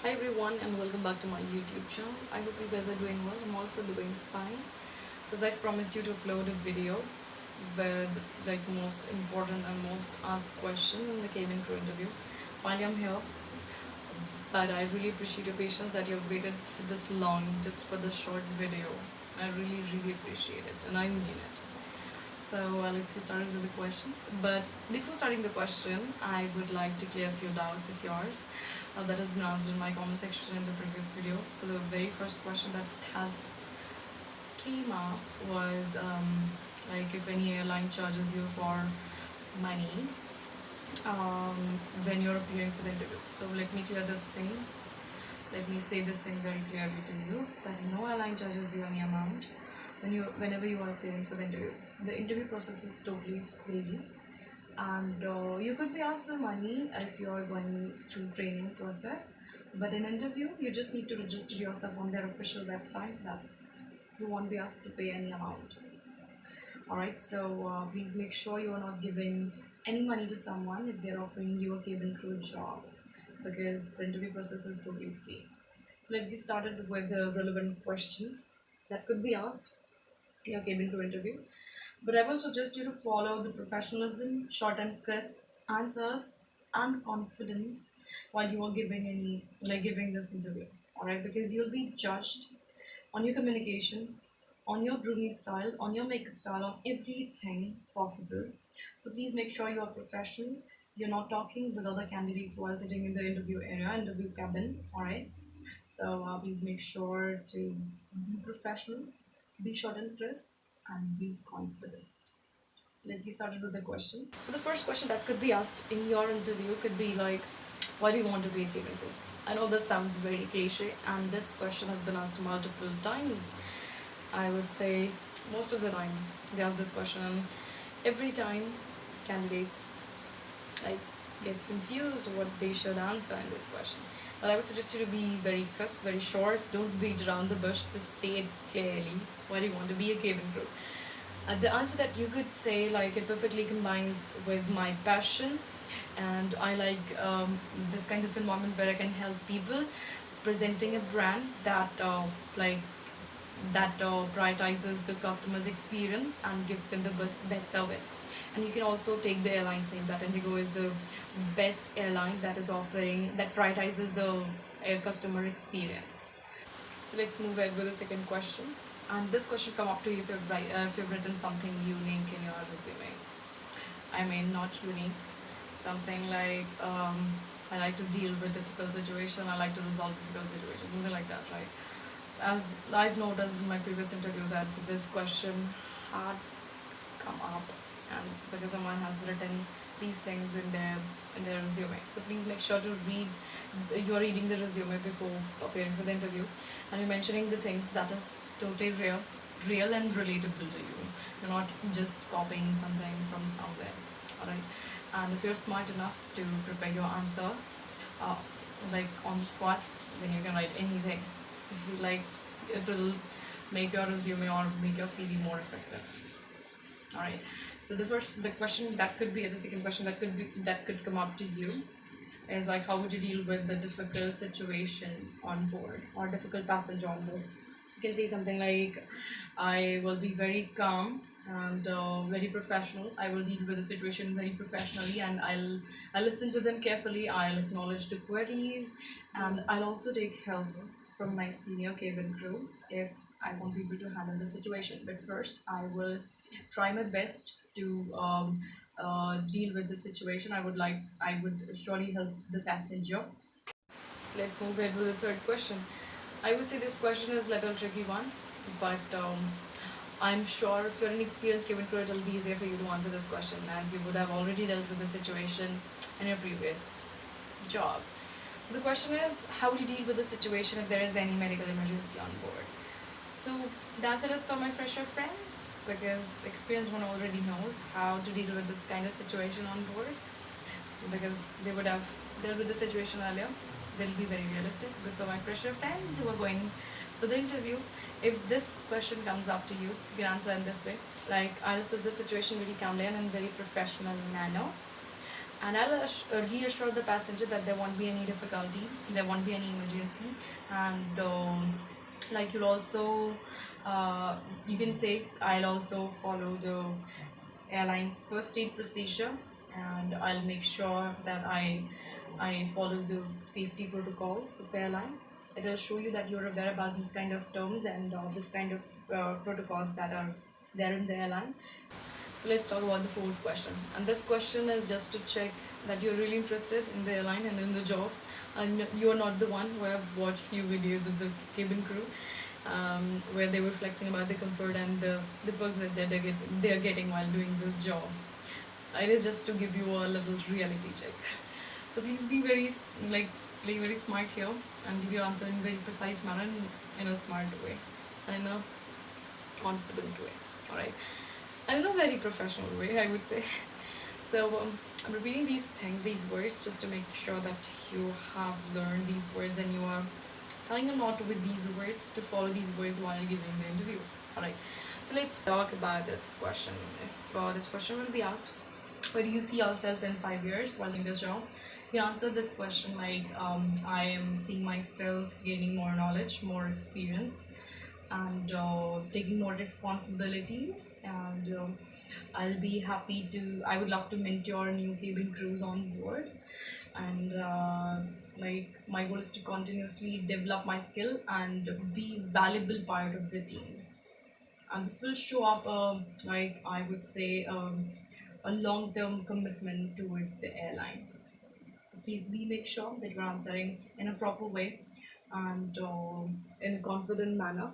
Hi everyone and welcome back to my YouTube channel. I hope you guys are doing well. I'm also doing fine. So as I've promised you to upload a video with like most important and most asked question in the cabin crew interview. Finally I'm here. But I really appreciate your patience that you've waited for this long just for this short video. I really appreciate it and I mean it. So let's get started with the questions. But before starting the question, I would like to clear a few doubts of yours that has been answered in my comment section in the previous videos. So the very first question that has came up was like if any airline charges you for money when you're appearing for the interview. So let me clear this thing. Let me say this thing very clearly to you that no airline charges you any amount whenever you are appearing for the interview. The interview process is totally free, and you could be asked for money if you are going through training process. But in interview, you just need to register yourself on their official website. That's you won't be asked to pay any amount. Alright, so please make sure you are not giving any money to someone if they're offering you a cabin crew job, because the interview process is totally free. So let's get started with the relevant questions that could be asked in your cabin crew interview. But I will suggest you to follow the professionalism, short and crisp answers, and confidence while you are giving this interview. Alright, because you'll be judged on your communication, on your grooming style, on your makeup style, on everything possible. So please make sure you are professional. You're not talking with other candidates while sitting in the interview area, interview cabin. Alright. So please make sure to be professional, be short and crisp, and be confident. So let's get started with the question. So the first question that could be asked in your interview could be like, why do you want to be a cabin crew? I know this sounds very cliche, and this question has been asked multiple times. I would say most of the time they ask this question, and every time candidates like gets confused what they should answer in this question. But I would suggest you to be very crisp, very short. Don't beat around the bush. Just say it clearly. Why do you want to be a cabin crew? The answer that you could say, like, it perfectly combines with my passion, and I like this kind of environment where I can help people, presenting a brand that prioritizes the customer's experience and give them the best service. And you can also take the airline's name, that Indigo is the best airline that prioritizes the customer experience. So let's move ahead with the second question. And this question come up to you if you've written something unique in your resume. I mean, not unique, something like I like to deal with difficult situation, I like to resolve difficult situation, something like that, right? As I've noticed in my previous interview that this question had come up, and because someone has written these things in their resume. So please make sure to you are reading the resume before appearing for the interview, and you're mentioning the things that is totally real and relatable to you. You're not just copying something from somewhere. Alright, and if you're smart enough to prepare your answer like on the spot, then you can write anything. If you like, it will make your resume or make your CV more effective. Alright, so the question that could be, the second question that could come up to you is like, how would you deal with the difficult situation on board or difficult passenger on board? So you can say something like, I will be very calm and very professional. I will deal with the situation very professionally, and I'll listen to them carefully. I'll acknowledge the queries, and I'll also take help from my senior cabin crew if I won't be able to handle the situation. But first, I will try my best to deal with the situation. I would surely help the passenger. So let's move ahead with the third question. I would say this question is a little tricky one, but I'm sure if you're an experienced cabin crew, it'll be easier for you to answer this question, as you would have already dealt with the situation in your previous job. So the question is, how would you deal with the situation if there is any medical emergency on board? So the answer is for my fresher friends, because experienced one already knows how to deal with this kind of situation on board, because they would have dealt with the situation earlier, so they'll be very realistic. But for my fresher friends who are going for the interview, if this question comes up to you, you can answer in this way, like, I'll assess the situation very calmly and in very professional manner. and I'll reassure the passenger that there won't be any difficulty, there won't be any emergency, and like you'll also you can say I'll also follow the airline's first aid procedure, and I'll make sure that I follow the safety protocols of airline. It will show you that you're aware about these kind of terms and this kind of protocols that are there in the airline. So let's talk about the fourth question. And this question is just to check that you're really interested in the airline and in the job. And you're not the one who have watched few videos of the cabin crew where they were flexing about the comfort and the perks that they're getting while doing this job. It is just to give you a little reality check. So please be play very smart here and give your answer in a very precise manner, in a smart way, and in a confident way. Alright. And in a very professional way, I would say. So I'm repeating these words just to make sure that you have learned these words and you are tying a knot with these words to follow these words while giving the interview. Alright, so let's talk about this question. If this question will be asked, where do you see yourself in 5 years while doing this job? You answer this question like, I am seeing myself gaining more knowledge, more experience, and taking more responsibilities, and I would love to mentor new cabin crews on board, and like my goal is to continuously develop my skill and be valuable part of the team, and this will show up like I would say a long-term commitment towards the airline. So please make sure that you're answering in a proper way and in a confident manner.